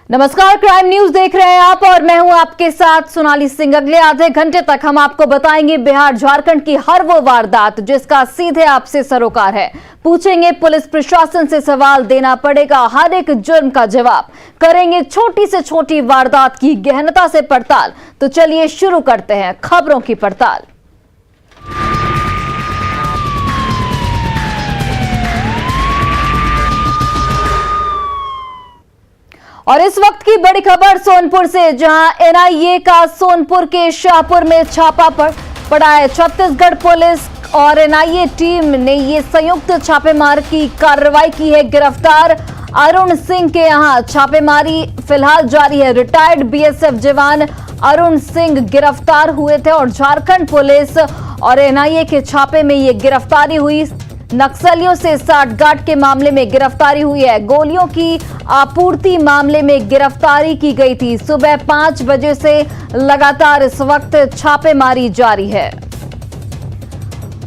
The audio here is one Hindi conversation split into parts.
नमस्कार, क्राइम न्यूज देख रहे हैं आप और मैं हूं आपके साथ सोनाली सिंह। अगले आधे घंटे तक हम आपको बताएंगे बिहार झारखंड की हर वो वारदात जिसका सीधे आपसे सरोकार है। पूछेंगे पुलिस प्रशासन से, सवाल देना पड़ेगा हर एक जुर्म का जवाब। करेंगे छोटी से छोटी वारदात की गहनता से पड़ताल। तो चलिए शुरू करते हैं खबरों की पड़ताल। और इस वक्त की बड़ी खबर सोनपुर से, जहां एनआईए का सोनपुर के शाहपुर में छापा पड़ा है। छत्तीसगढ़ पुलिस और एनआईए टीम ने ये संयुक्त छापेमार की कार्रवाई की है। गिरफ्तार अरुण सिंह के यहां छापेमारी फिलहाल जारी है। रिटायर्ड बीएसएफ जवान अरुण सिंह गिरफ्तार हुए थे और झारखंड पुलिस और एनआईए के छापे में ये गिरफ्तारी हुई। नक्सलियों से साठगांठ के मामले में गिरफ्तारी हुई है। गोलियों की आपूर्ति मामले में गिरफ्तारी की गई थी। सुबह 5 बजे से लगातार इस वक्त छापेमारी जारी है।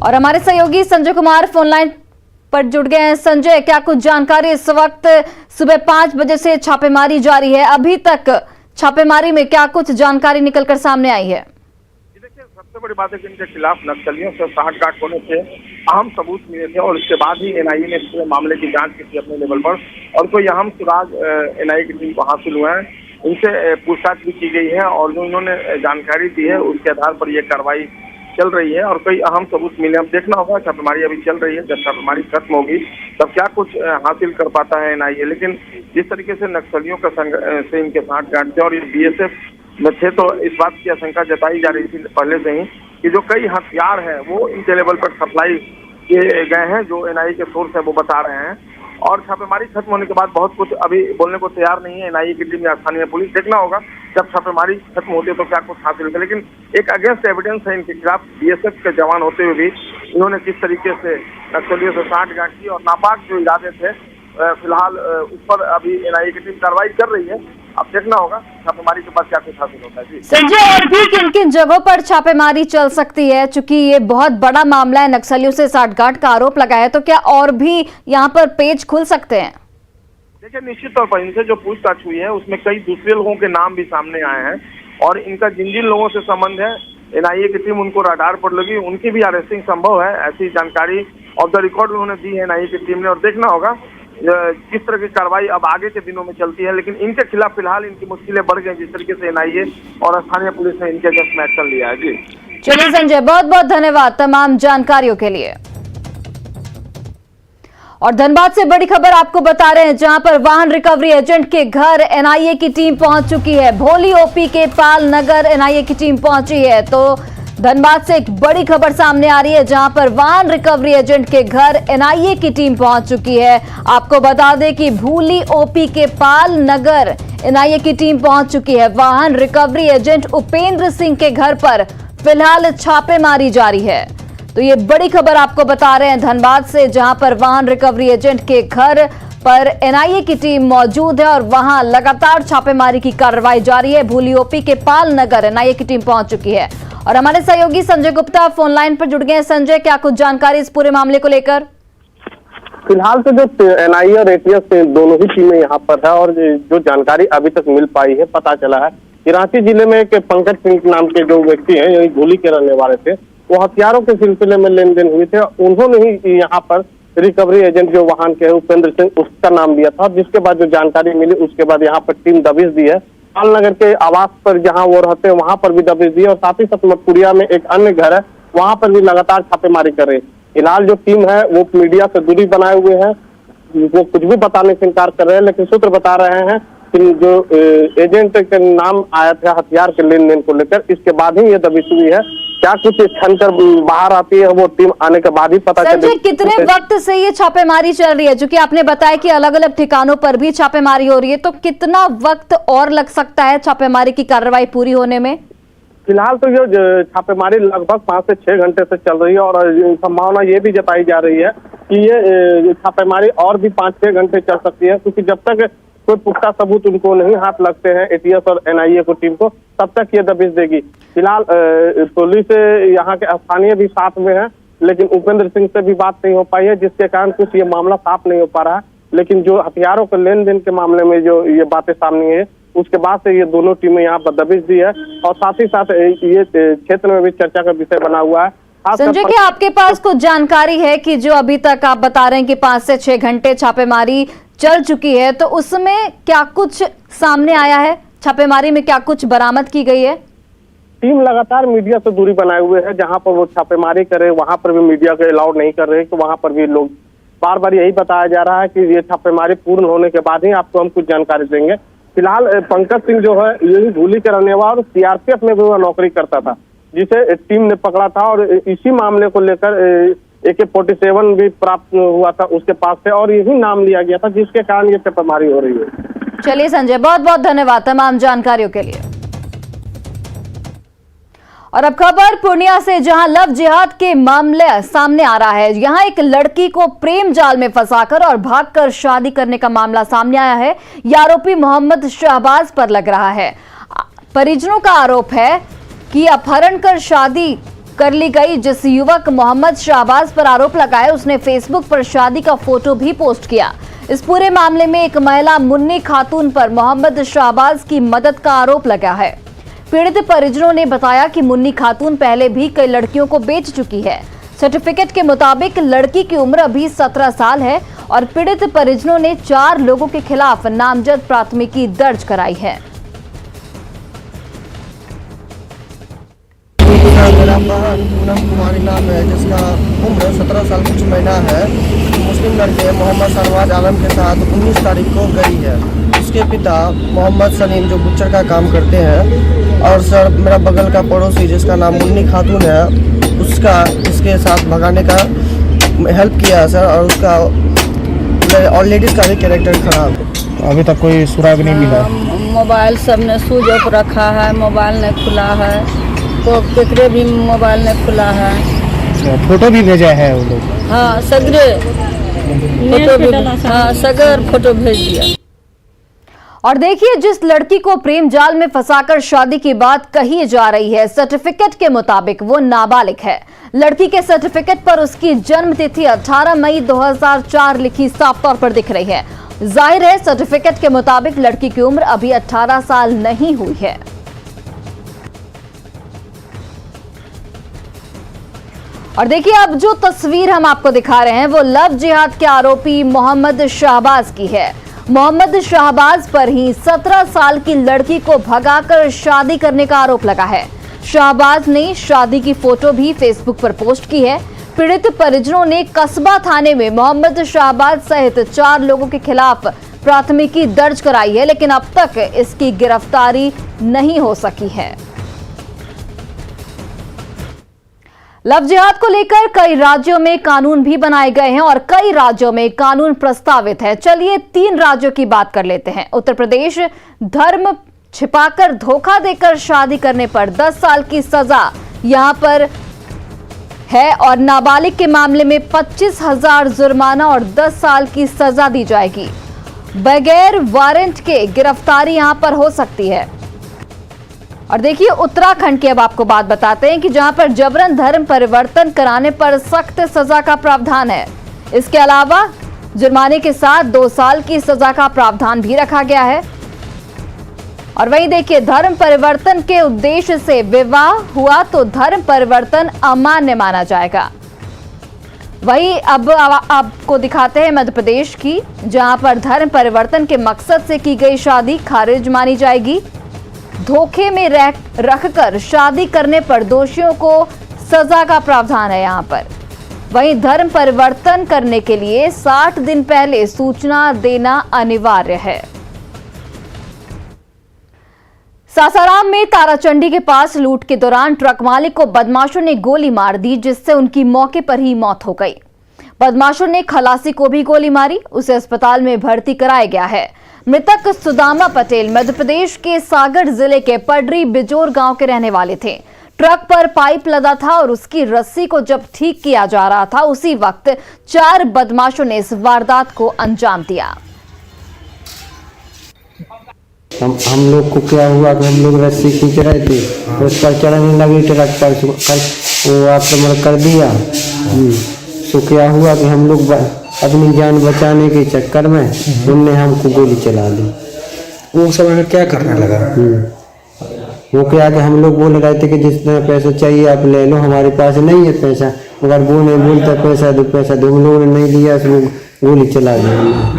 और हमारे सहयोगी संजय कुमार फोनलाइन पर जुड़ गए हैं। संजय, क्या कुछ जानकारी? इस वक्त सुबह 5 बजे से छापेमारी जारी है। अभी तक छापेमारी में क्या कुछ जानकारी निकलकर सामने आई है? सबसे बड़ी बात है कि इनके खिलाफ नक्सलियों से साठगांठ होने से अहम सबूत मिले थे और इसके बाद ही एनआईए ने पूरे मामले की जांच की थी अपने लेवल पर और कोई अहम सुराग एनआईए की टीम को हासिल हुआ है। इनसे पूछताछ भी की गई है और जो इन्होंने जानकारी दी है उसके आधार पर यह कार्रवाई चल रही है और कई अहम सबूत मिले। अब देखना होगा, छापेमारी अभी चल रही है। जब छापेमारी खत्म होगी तब क्या कुछ हासिल कर पाता है एनआईए। लेकिन जिस तरीके से नक्सलियों का से इनके साठगांठ थे और ये बीएसएफ में थे तो इस बात की आशंका जताई जा रही थी पहले से ही कि जो कई हथियार हैं वो इनके लेवल पर सप्लाई किए गए हैं, जो एनआईए के सोर्स है वो बता रहे हैं। और छापेमारी खत्म होने के बाद बहुत कुछ अभी बोलने को तैयार नहीं है एनआईए की टीम या स्थानीय पुलिस। देखना होगा जब छापेमारी खत्म होती है तो क्या कुछ हासिल होता है। लेकिन एक अगेंस्ट एविडेंस है इनके खिलाफ। बीएसएफ के जवान होते हुए भी इन्होंने किस तरीके से नक्सलियों से साठगांठ की और नापाक जो इरादे थे फिलहाल उस पर अभी एनआईए की टीम कार्रवाई कर रही है। अब देखना होगा छापेमारी के बाद क्या कुछ हासिल होता है। जी संजय, और भी किन किन जगहों पर छापेमारी चल सकती है? चूंकि ये बहुत बड़ा मामला है, नक्सलियों से साठगांठ का आरोप लगा है, तो क्या और भी यहाँ पर पेज खुल सकते हैं? देखिए, निश्चित तौर पर इनसे जो पूछताछ हुई है उसमें कई दूसरे लोगों के नाम भी सामने आए हैं और इनका जिन जिन लोगों से संबंध है एनआईए की टीम उनको रडार पर लगी, उनकी भी अरेस्टिंग संभव है। ऐसी जानकारी ऑफ द रिकॉर्ड उन्होंने दी है एनआईए की टीम ने। और देखना होगा किस तरह की कार्रवाई अब आगे के दिनों में चलती है। लेकिन इनके खिलाफ फिलहाल इनकी मुश्किलें बढ़ गई जिस तरीके से एनआईए और स्थानीय पुलिस ने इनके अगेंस्ट में एक्शन लिया है। जी चलिए संजय, बहुत बहुत धन्यवाद तमाम जानकारियों के लिए। और धनबाद से बड़ी खबर आपको बता रहे हैं, जहां पर वाहन रिकवरी एजेंट के घर एनआईए की टीम पहुंच चुकी है। भोली ओपी के पाल नगर एनआईए की टीम पहुंची है। तो धनबाद से एक बड़ी खबर सामने आ रही है, जहां पर वाहन रिकवरी एजेंट के घर एनआईए की टीम पहुंच चुकी है। आपको बता दें कि भूली ओपी के पाल नगर एनआईए की टीम पहुंच चुकी है। वाहन रिकवरी एजेंट उपेंद्र सिंह के घर पर फिलहाल छापेमारी जारी है। तो ये बड़ी खबर आपको बता रहे हैं धनबाद से, जहां पर वाहन रिकवरी एजेंट के घर पर एनआईए की टीम मौजूद है और वहां लगातार छापेमारी की कार्रवाई जारी है। भूली ओपी के पाल नगर एनआईए की टीम पहुंच चुकी है और हमारे सहयोगी संजय गुप्ता फोन लाइन पर जुड़ गए हैं। संजय, क्या कुछ जानकारी इस पूरे मामले को लेकर? फिलहाल तो जो एनआईए और एटीएस दोनों ही टीमें यहाँ पर है और जो जानकारी अभी तक मिल पाई है, पता चला है कि रांची जिले में एक पंकज सिंह नाम के जो व्यक्ति हैं, यही भूली के रहने वाले थे, वो हथियारों के सिलसिले में लेन देन हुए थे। उन्होंने ही यहाँ पर रिकवरी एजेंट जो वाहन के उपेंद्र सिंह, उसका नाम दिया था। जिसके बाद जो जानकारी मिली उसके बाद यहाँ पर टीम दबिश दी है। पालनगर के आवास पर जहां वो रहते हैं वहां पर भी दबिश दी और साथ ही साथ मटपुरिया में एक अन्य घर है, वहां पर भी लगातार छापेमारी कर रही है। फिलहाल जो टीम है वो मीडिया से दूरी बनाए हुए है, वो कुछ भी बताने से इनकार कर रहे हैं। लेकिन सूत्र बता रहे हैं कि जो एजेंट के नाम आया था हथियार के लेन देन को लेकर, इसके बाद ही ये दबिश हुई है। क्या कुछ छन कर बाहर आती है वो टीम आने के बाद ही पता चलेगा। कितने वक्त से ये छापेमारी चल रही है? जो कि आपने बताया कि अलग अलग ठिकानों पर भी छापेमारी हो रही है, तो कितना वक्त और लग सकता है छापेमारी की कार्रवाई पूरी होने में? फिलहाल तो ये छापेमारी लगभग 5 से 6 घंटे से चल रही है और संभावना ये भी जताई जा रही है कि ये छापेमारी और भी 5-6 घंटे चल सकती है, क्योंकि जब तक कोई पुख्ता सबूत उनको नहीं हाथ लगते हैं एटीएस और एनआईए को टीम को, तब तक ये दबिश देगी। फिलहाल पुलिस यहाँ के स्थानीय भी साथ में है, लेकिन उपेंद्र सिंह से भी बात नहीं हो पाई है, जिसके कारण कुछ ये मामला साफ नहीं हो पा रहा है। लेकिन जो हथियारों के लेन देन के मामले में जो ये बातें सामने है, उसके बाद से ये दोनों टीमें यहाँ पर दबिश दी है और साथ ही साथ ये क्षेत्र में भी चर्चा का विषय बना हुआ है। संजय, क्या आपके पास कुछ जानकारी है कि जो अभी तक आप बता रहे हैं कि 5 से 6 घंटे छापेमारी चल चुकी है, तो उसमें क्या कुछ सामने आया है? छापेमारी में क्या कुछ बरामद की गई है? टीम लगातार मीडिया से दूरी बनाए हुए है। जहां पर वो छापेमारी करे वहां पर भी मीडिया को अलाउड नहीं कर रहे, तो वहां पर भी लोग बार बार यही बताया जा रहा है कि ये छापेमारी पूर्ण होने के बाद ही आपको हम कुछ जानकारी देंगे। फिलहाल पंकज सिंह जो है यही धूली का रहने वाला और सीआरपीएफ में भी वह नौकरी करता था, जिसे टीम ने पकड़ा था और इसी मामले को लेकर AK-47 भी प्राप्त हुआ था उसके पास से और यही नाम लिया गया था, जिसके कारण ये छापेमारी हो रही है। चलिए संजय, बहुत बहुत धन्यवाद तमाम जानकारियों के लिए। और अब खबर पूर्णिया से, जहां लव जिहाद के मामले सामने आ रहा है। यहां एक लड़की को प्रेम जाल में फंसाकर और भागकर शादी करने का मामला सामने आया है। यह आरोपी मोहम्मद शहबाज पर लग रहा है। परिजनों का आरोप है कि अपहरण कर शादी कर ली गई। जिस युवक मोहम्मद शहबाज पर आरोप लगाया, उसने फेसबुक पर शादी का फोटो भी पोस्ट किया। इस पूरे मामले में एक महिला मुन्नी खातून पर मोहम्मद शहबाज की मदद का आरोप लगा है। पीड़ित परिजनों ने बताया कि मुन्नी खातून पहले भी कई लड़कियों को बेच चुकी है। सर्टिफिकेट के मुताबिक लड़की की उम्र अभी 17 साल है और पीड़ित परिजनों ने 4 लोगों के खिलाफ नामजद प्राथमिकी दर्ज कराई है। मेरा बहन पूनम कुमारी नाम है, जिसका उम्र 17 साल कुछ महीना है। मुस्लिम लड़के मोहम्मद शहबाज आलम के साथ 19 तारीख को गई है। उसके पिता मोहम्मद सलीम जो बुच्चर का काम करते हैं और सर मेरा बगल का पड़ोसी जिसका नाम मुन्नी खातून है, उसका इसके साथ भगाने का हेल्प किया सर। और उसका और लेडीज़ का भी कैरेक्टर खराब है। अभी तक कोई सुराग नहीं मिला। मोबाइल सब ने स्विच ऑफ रखा है, मोबाइल नहीं खुला है, तो केकरे भी मोबाइल नहीं खुला है। अच्छा, फोटो भी भेजा है वो लोग? हाँ, सगरे फोटो भी, हाँ सगर फोटो भेज दिया। और देखिए, जिस लड़की को प्रेम जाल में फंसाकर शादी की बात कही जा रही है, सर्टिफिकेट के मुताबिक वो नाबालिग है। लड़की के सर्टिफिकेट पर उसकी जन्म तिथि 18 मई 2004 लिखी साफ तौर पर दिख रही है। जाहिर है, सर्टिफिकेट के मुताबिक लड़की की उम्र अभी 18 साल नहीं हुई है। और देखिए, अब जो तस्वीर हम आपको दिखा रहे हैं वो लव जिहाद के आरोपी मोहम्मद शहबाज की है। मोहम्मद शहबाज पर ही 17 साल की लड़की को भगाकर शादी करने का आरोप लगा है। शहबाज ने शादी की फोटो भी फेसबुक पर पोस्ट की है। पीड़ित परिजनों ने कस्बा थाने में मोहम्मद शहबाज सहित 4 लोगों के खिलाफ प्राथमिकी दर्ज कराई है, लेकिन अब तक इसकी गिरफ्तारी नहीं हो सकी है। लव जिहाद को लेकर कई राज्यों में कानून भी बनाए गए हैं और कई राज्यों में कानून प्रस्तावित है। चलिए 3 राज्यों की बात कर लेते हैं। उत्तर प्रदेश, धर्म छिपाकर धोखा देकर शादी करने पर 10 साल की सजा यहां पर है और नाबालिग के मामले में 25,000 जुर्माना और 10 साल की सजा दी जाएगी। बगैर वारंट के गिरफ्तारी यहां पर हो सकती है। और देखिए, उत्तराखंड की अब आपको बात बताते हैं कि जहां पर जबरन धर्म परिवर्तन कराने पर सख्त सजा का प्रावधान है। इसके अलावा जुर्माने के साथ 2 साल की सजा का प्रावधान भी रखा गया है। और वहीं देखिए, धर्म परिवर्तन के उद्देश्य से विवाह हुआ तो धर्म परिवर्तन अमान्य माना जाएगा। वहीं अब आपको दिखाते हैं मध्य प्रदेश की, जहां पर धर्म परिवर्तन के मकसद से की गई शादी खारिज मानी जाएगी। धोखे में रखकर शादी करने पर दोषियों को सजा का प्रावधान है यहां पर। वहीं धर्म परिवर्तन करने के लिए 60 दिन पहले सूचना देना अनिवार्य है। सासाराम में ताराचंडी के पास लूट के दौरान ट्रक मालिक को बदमाशों ने गोली मार दी, जिससे उनकी मौके पर ही मौत हो गई। बदमाशों ने खलासी को भी गोली मारी, उसे अस्पताल में भर्ती कराया गया है। मृतक सुदामा पटेल मध्य प्रदेश के सागर जिले के पडरी बिजोर गांव के रहने वाले थे। ट्रक पर पाइप लदा था और उसकी रस्सी को जब ठीक किया जा रहा था, उसी वक्त 4 बदमाशों ने इस वारदात को अंजाम दिया। हम लोग को क्या हुआ कि हम लोग रस्सी खींच रहे थे, उस पर चढ़ने लगी ट्रक पर, वो आक्रमण कर दिया। तो क्या हुआ कि हम लोग अपनी जान बचाने के चक्कर में उनने हमको गोली चला दी। वो समय क्या करने लगा? वो क्या कि हम लोग बोल रहे थे कि जितना पैसा चाहिए आप ले लो, हमारे पास नहीं है पैसा, मगर वो नहीं बोलता पैसा दो पैसा दो, हम लोगों ने नहीं दिया, उसको गोली चला दी।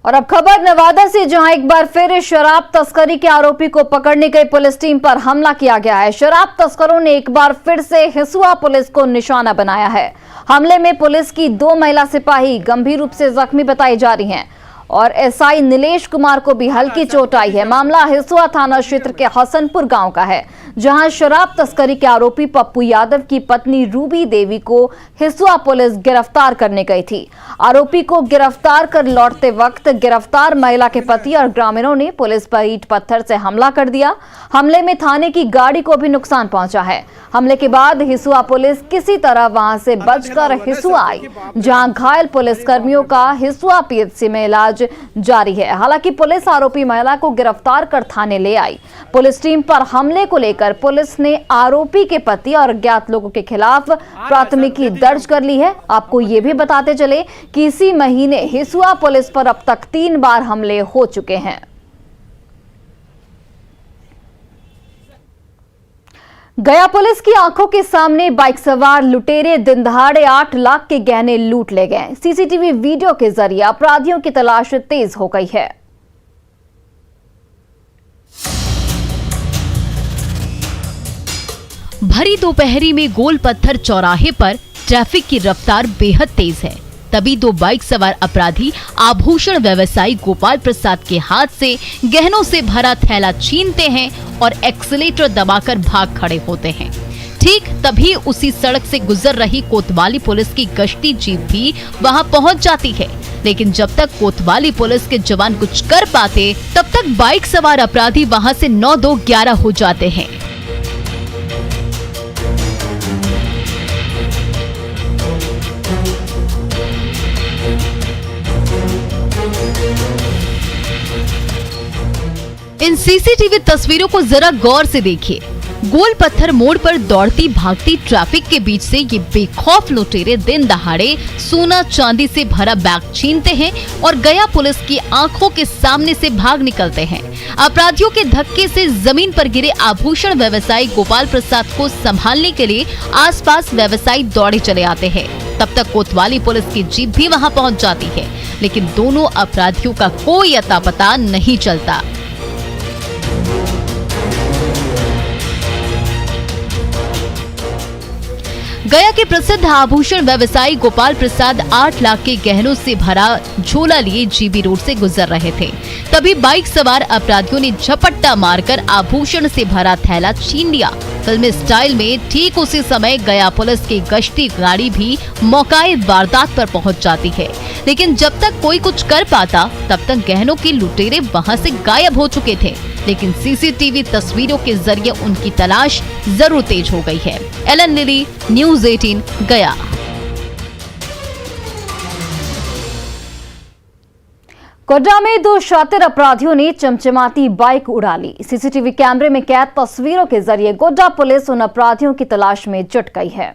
और अब खबर नवादा से, जहां एक बार फिर शराब तस्करी के आरोपी को पकड़ने गई पुलिस टीम पर हमला किया गया है। शराब तस्करों ने एक बार फिर से हिसुआ पुलिस को निशाना बनाया है। हमले में पुलिस की 2 महिला सिपाही गंभीर रूप से जख्मी बताई जा रही हैं और एसआई नीलेश कुमार को भी हल्की चोट आई है। मामला हिसुआ थाना क्षेत्र के हसनपुर गांव का है, जहां शराब तस्करी के आरोपी पप्पू यादव की पत्नी रूबी देवी को हिसुआ पुलिस गिरफ्तार करने गई थी। आरोपी को गिरफ्तार कर लौटते वक्त गिरफ्तार महिला के पति और ग्रामीणों ने पुलिस पर ईंट पत्थर से हमला कर दिया। हमले में थाने की गाड़ी को भी नुकसान पहुंचा है। हमले के बाद हिसुआ पुलिस किसी तरह वहां से बचकर हिसुआ आई, जहां घायल पुलिसकर्मियों का हिसुआ पीएचसी में इलाज जारी है। हालांकि पुलिस आरोपी महिला को गिरफ्तार कर थाने ले आई। पुलिस टीम पर हमले को लेकर पुलिस ने आरोपी के पति और अज्ञात लोगों के खिलाफ प्राथमिकी दर्ज कर ली है। आपको ये भी बताते चले कि इसी महीने हिसुआ पुलिस पर अब तक 3 बार हमले हो चुके हैं। गया पुलिस की आंखों के सामने बाइक सवार लुटेरे दिन दहाड़े 8 लाख के गहने लूट ले गए। सीसीटीवी वीडियो के जरिए अपराधियों की तलाश तेज हो गई है। भरी दोपहरी में गोल पत्थर चौराहे पर ट्रैफिक की रफ्तार बेहद तेज है। तभी 2 बाइक सवार अपराधी आभूषण व्यवसायी गोपाल प्रसाद के हाथ से गहनों से भरा थैला छीनते हैं और एक्सीलेटर दबाकर भाग खड़े होते हैं। ठीक तभी उसी सड़क से गुजर रही कोतवाली पुलिस की गश्ती जीप भी वहां पहुंच जाती है, लेकिन जब तक कोतवाली पुलिस के जवान कुछ कर पाते तब तक बाइक सवार अपराधी वहां से 9-2-11 हो जाते हैं। इन सीसीटीवी तस्वीरों को जरा गौर से देखिए। गोल पत्थर मोड़ पर दौड़ती भागती ट्रैफिक के बीच से ये बेखौफ लुटेरे दिन दहाड़े सोना चांदी से भरा बैग छीनते हैं और गया पुलिस की आंखों के सामने से भाग निकलते हैं। अपराधियों के धक्के से जमीन पर गिरे आभूषण व्यवसायी गोपाल प्रसाद को संभालने के लिए आसपास व्यवसायी दौड़े चले आते हैं। तब तक कोतवाली पुलिस की जीप भी वहां पहुंच जाती है, लेकिन दोनों अपराधियों का कोई अता पता नहीं चलता। गया के प्रसिद्ध आभूषण व्यवसायी गोपाल प्रसाद 8 लाख के गहनों से भरा झोला लिए जीबी रोड से गुजर रहे थे। तभी बाइक सवार अपराधियों ने झपट्टा मारकर आभूषण से भरा थैला छीन लिया। फिल्मी स्टाइल में ठीक उसी समय गया पुलिस की गश्ती गाड़ी भी मौकाए वारदात पर पहुंच जाती है, लेकिन जब तक कोई कुछ कर पाता तब तक गहनों के लुटेरे वहां से गायब हो चुके थे। लेकिन सीसीटीवी तस्वीरों के जरिए उनकी तलाश जरूर तेज हो गई है। एलन लिली, न्यूज़ 18 गया। कोड्डा में 2 शातिर अपराधियों ने चमचमाती बाइक उड़ा ली। सीसीटीवी कैमरे में कैद तस्वीरों के जरिए गोड्डा पुलिस उन अपराधियों की तलाश में जुट गई है।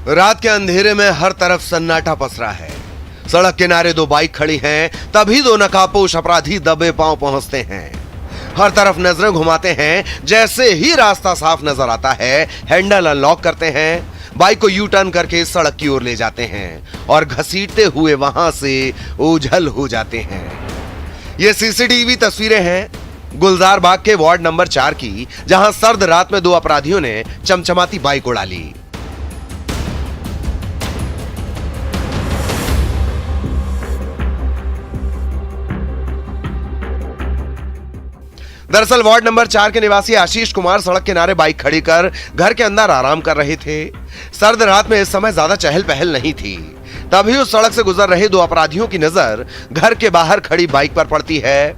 रात के अंधेरे में हर तरफ सन्नाटा पसरा है। सड़क किनारे 2 बाइक खड़ी हैं, तभी 2 नकाबपोश अपराधी दबे पांव पहुंचते हैं। हर तरफ नजरें घुमाते हैं। जैसे ही रास्ता साफ नजर आता है, हैंडल अनलॉक करते हैं, बाइक को यू टर्न करके सड़क की ओर ले जाते हैं और घसीटते हुए वहां से ओझल हो जाते हैं। ये सीसीटीवी तस्वीरें हैं गुलजार बाग के वार्ड नंबर 4 की, जहां सर्द रात में 2 अपराधियों ने चमचमाती बाइक उड़ा ली। दरअसल वार्ड नंबर 4 के निवासी आशीष कुमार सड़क किनारे बाइक खड़ी कर घर के अंदर आराम कर रहे थे। सर्द रात में इस समय ज्यादा चहल पहल नहीं थी। तभी उस सड़क से गुजर रहे 2 अपराधियों की नजर घर के बाहर खड़ी बाइक पर पड़ती है।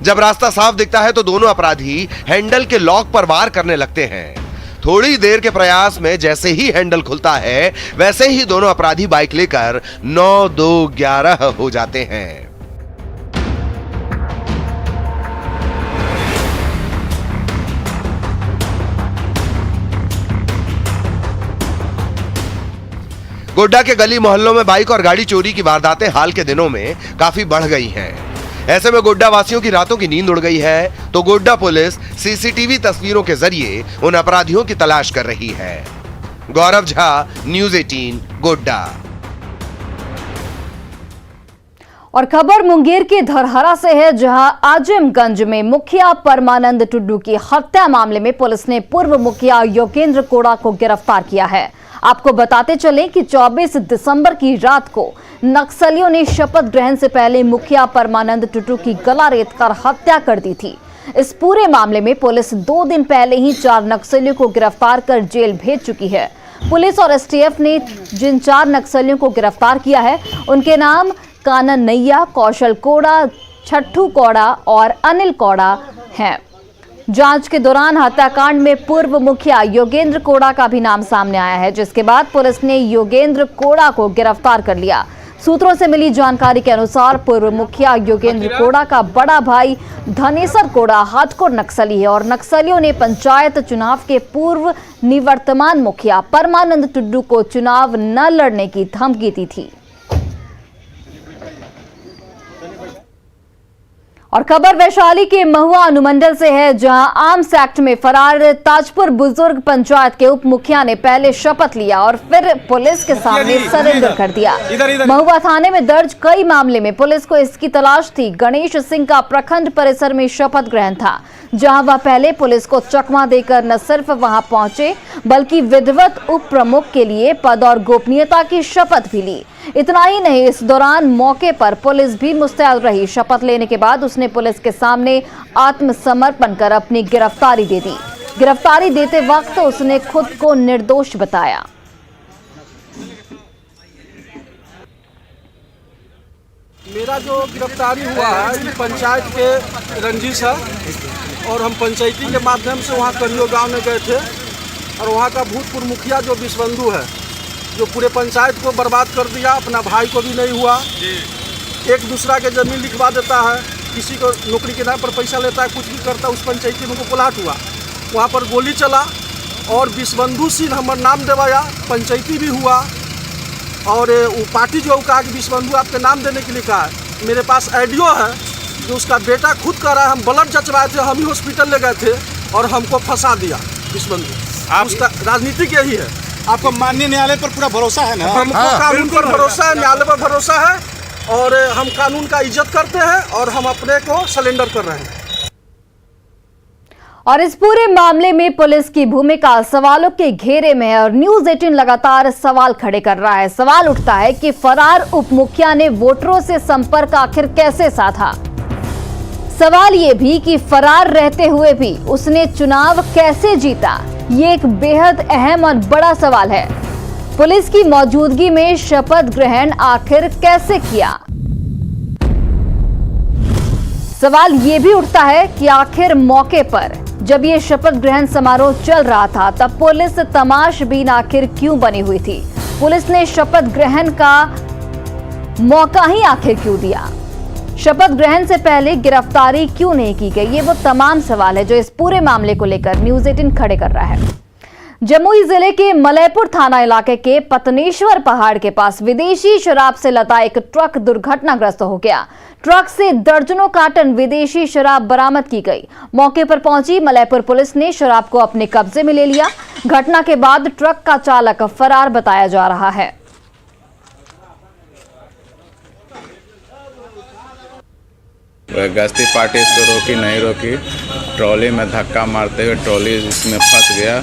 जब रास्ता साफ दिखता है तो दोनों अपराधी हैंडल के लॉक पर वार करने लगते हैं। थोड़ी देर के प्रयास में जैसे ही हैंडल खुलता है, वैसे ही दोनों अपराधी बाइक लेकर 9-2-11 हो जाते हैं। गोड्डा के गली मोहल्लों में बाइक और गाड़ी चोरी की वारदातें हाल के दिनों में काफी बढ़ गई हैं। ऐसे में गोड्डा वासियों की रातों की नींद उड़ गई है, तो गोड्डा पुलिस सीसीटीवी तस्वीरों के जरिए उन अपराधियों की तलाश कर रही है। गौरव झा, न्यूज़ 18, गोड्डा। और खबर मुंगेर के धरहरा से है, जहां आजमगंज में मुखिया परमानंद टुड्डू की हत्या मामले में पुलिस ने पूर्व मुखिया योगेंद्र कोड़ा को गिरफ्तार किया है। आपको बताते चले कि 24 दिसंबर की रात को नक्सलियों ने शपथ ग्रहण से पहले मुखिया परमानंद टुड्डू की गला रेतकर हत्या कर दी थी। इस पूरे मामले में पुलिस 2 दिन पहले ही 4 नक्सलियों को गिरफ्तार कर जेल भेज चुकी है। पुलिस और एसटीएफ ने जिन 4 नक्सलियों को गिरफ्तार किया है, उनके नाम कानन नैया, कौशल कोड़ा, छट्टू कोड़ा और अनिल कोड़ा हैं। जांच के दौरान हत्याकांड में पूर्व मुखिया योगेंद्र कोड़ा का भी नाम सामने आया है, जिसके बाद पुलिस ने योगेंद्र कोड़ा को गिरफ्तार कर लिया। सूत्रों से मिली जानकारी के अनुसार पूर्व मुखिया योगेंद्र कोड़ा का बड़ा भाई धनेसर कोड़ा हार्डकोर नक्सली है और नक्सलियों ने पंचायत चुनाव के पूर्व निवर्तमान मुखिया परमानंद टुड्डू को चुनाव न लड़ने की धमकी दी थी। और खबर वैशाली के महुआ अनुमंडल से है, जहां आर्म्स एक्ट में फरार ताजपुर बुजुर्ग पंचायत के उप मुखिया ने पहले शपथ लिया और फिर पुलिस के सामने सरेंडर कर दिया। महुआ थाने में दर्ज कई मामले में पुलिस को इसकी तलाश थी। गणेश सिंह का प्रखंड परिसर में शपथ ग्रहण था, जहां वह पहले पुलिस को चकमा देकर न सिर्फ वहां पहुंचे बल्कि विधिवत उप प्रमुख के लिए पद और गोपनीयता की शपथ भी ली। इतना ही नहीं, इस दौरान मौके पर पुलिस भी मुस्तैद रही। शपथ लेने के बाद उसने पुलिस के सामने आत्मसमर्पण कर अपनी गिरफ्तारी दे दी। गिरफ्तारी देते वक्त उसने खुद को निर्दोष बताया। मेरा जो गिरफ्तारी हुआ है पंचायत के रंजिश है और हम पंचायती के माध्यम से वहाँ करियो गांव में गए थे और वहाँ का भूतपूर्व मुखिया जो विश्वबंधु है, जो पूरे पंचायत को बर्बाद कर दिया, अपना भाई को भी नहीं हुआ, एक दूसरा के जमीन लिखवा देता है, किसी को नौकरी के नाम पर पैसा लेता है, कुछ भी करता है। उस पंचायती में को प्लाट हुआ, वहाँ पर गोली चला और विश्वबंधु सिंह हमारा नाम देवाया, पंचायती भी हुआ और वो पार्टी जो कहा कि विश्वबंधु आपके नाम देने के लिए कहा है। मेरे पास ऑडियो है जो उसका बेटा खुद कर रहा है, हम ब्लड जचवाए थे, हम ही हॉस्पिटल ले गए थे और हमको फंसा दिया विश्वबंधु। उसका राजनीतिक यही है। आपको माननीय न्यायालय पर पूरा भरोसा है ना? हमको कानून पर भरोसा है, न्यायालय पर भरोसा है और हम कानून का इज्जत करते हैं और हम अपने को सरेंडर कर रहे हैं। और इस पूरे मामले में पुलिस की भूमिका सवालों के घेरे में है और न्यूज़ 18 लगातार सवाल खड़े कर रहा है। सवाल उठता है कि फरार उप मुखिया ने वोटरों से संपर्क आखिर कैसे साधा। सवाल ये भी कि फरार रहते हुए भी उसने चुनाव कैसे जीता। ये एक बेहद अहम और बड़ा सवाल है। पुलिस की मौजूदगी में शपथ ग्रहण आखिर कैसे किया। सवाल ये भी उठता है कि आखिर मौके पर जब ये शपथ ग्रहण समारोह चल रहा था तब पुलिस तमाशबीन आखिर क्यों बनी हुई थी। पुलिस ने शपथ ग्रहण का मौका ही आखिर क्यों दिया। शपथ ग्रहण से पहले गिरफ्तारी क्यों नहीं की गई। ये वो तमाम सवाल है जो इस पूरे मामले को लेकर न्यूज़ 18 खड़े कर रहा है। जमुई जिले के मलयपुर थाना इलाके के पतनेश्वर पहाड़ के पास विदेशी शराब से लदा एक ट्रक दुर्घटनाग्रस्त हो गया। ट्रक से दर्जनों कार्टन विदेशी शराब बरामद की गई। मौके पर पहुंची मलयपुर पुलिस ने शराब को अपने कब्जे में ले लिया। घटना के बाद ट्रक का चालक फरार बताया जा रहा है। गश्ती पार्टी इसको रोकी नहीं रोकी, ट्रॉली में धक्का मारते हुए ट्रॉली इसमें फंस गया।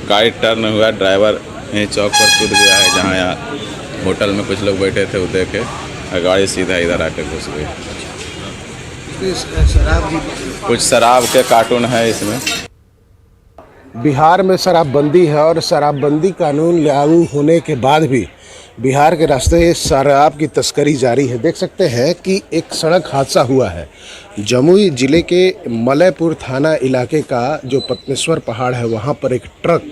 गाड़ी टर्न हुआ, ड्राइवर यहीं चौक पर कूद गया है जहाँ यहाँ होटल में कुछ लोग बैठे थे, वो देखे और गाड़ी सीधा इधर आके घुस गई। कुछ शराब के कार्टून है इसमें। बिहार में शराबबंदी है और शराबबंदी कानून लागू होने के बाद भी बिहार के रास्ते शराब की तस्करी जारी है। देख सकते हैं कि एक सड़क हादसा हुआ है जमुई जिले के मलयपुर थाना इलाके का जो पत्नेश्वर पहाड़ है वहाँ पर एक ट्रक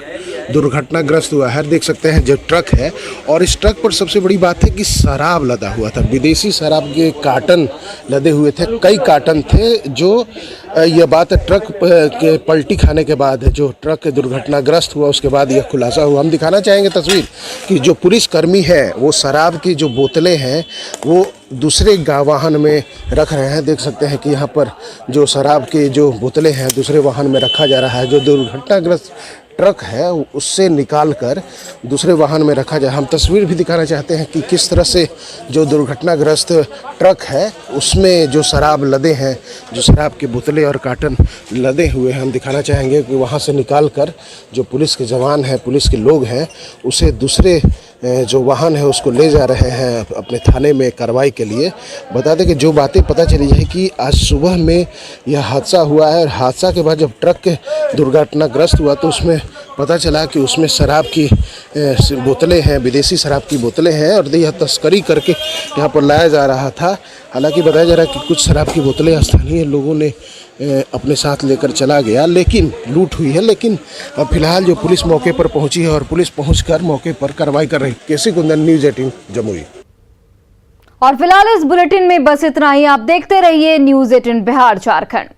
दुर्घटनाग्रस्त हुआ है। देख सकते हैं जो ट्रक है, और इस ट्रक पर सबसे बड़ी बात है कि शराब लदा हुआ था, विदेशी शराब के कार्टन लदे हुए थे, कई कार्टन थे। जो यह बात ट्रक के पलटी खाने के बाद जो ट्रक दुर्घटनाग्रस्त हुआ उसके बाद यह खुलासा हुआ। हम दिखाना चाहेंगे तस्वीर कि जो पुलिसकर्मी है वो शराब की जो बोतलें हैं वो दूसरे वाहन में रख रहे हैं। देख सकते हैं कि यहाँ पर जो शराब की जो बोतलें हैं दूसरे वाहन में रखा जा रहा है। जो दुर्घटनाग्रस्त ट्रक है उससे निकाल कर दूसरे वाहन में रखा जाए। हम तस्वीर भी दिखाना चाहते हैं कि किस तरह से जो दुर्घटनाग्रस्त ट्रक है उसमें जो शराब लदे हैं, जो शराब की बोतलें और कार्टन लदे हुए हैं, हम दिखाना चाहेंगे कि वहाँ से निकाल कर जो पुलिस के जवान हैं, पुलिस के लोग हैं, उसे दूसरे जो वाहन है उसको ले जा रहे हैं अपने थाने में कार्रवाई के लिए। बता दें कि जो बातें पता चली है कि आज सुबह में यह हादसा हुआ है, और हादसा के बाद जब ट्रक दुर्घटनाग्रस्त हुआ तो उसमें पता चला कि उसमें शराब की बोतलें हैं, विदेशी शराब की बोतलें हैं, और यह तस्करी करके यहाँ पर लाया जा रहा था। हालांकि बताया जा रहा है कि कुछ शराब की बोतलें स्थानीय लोगों ने अपने साथ लेकर चला गया, लेकिन लूट हुई है। लेकिन अब फिलहाल जो पुलिस मौके पर पहुंची है और पुलिस पहुंचकर मौके पर कार्रवाई कर रही है। केसी कुंदन, न्यूज़ 18 जमुई। और फिलहाल इस बुलेटिन में बस इतना ही। आप देखते रहिए न्यूज़ 18 बिहार झारखंड।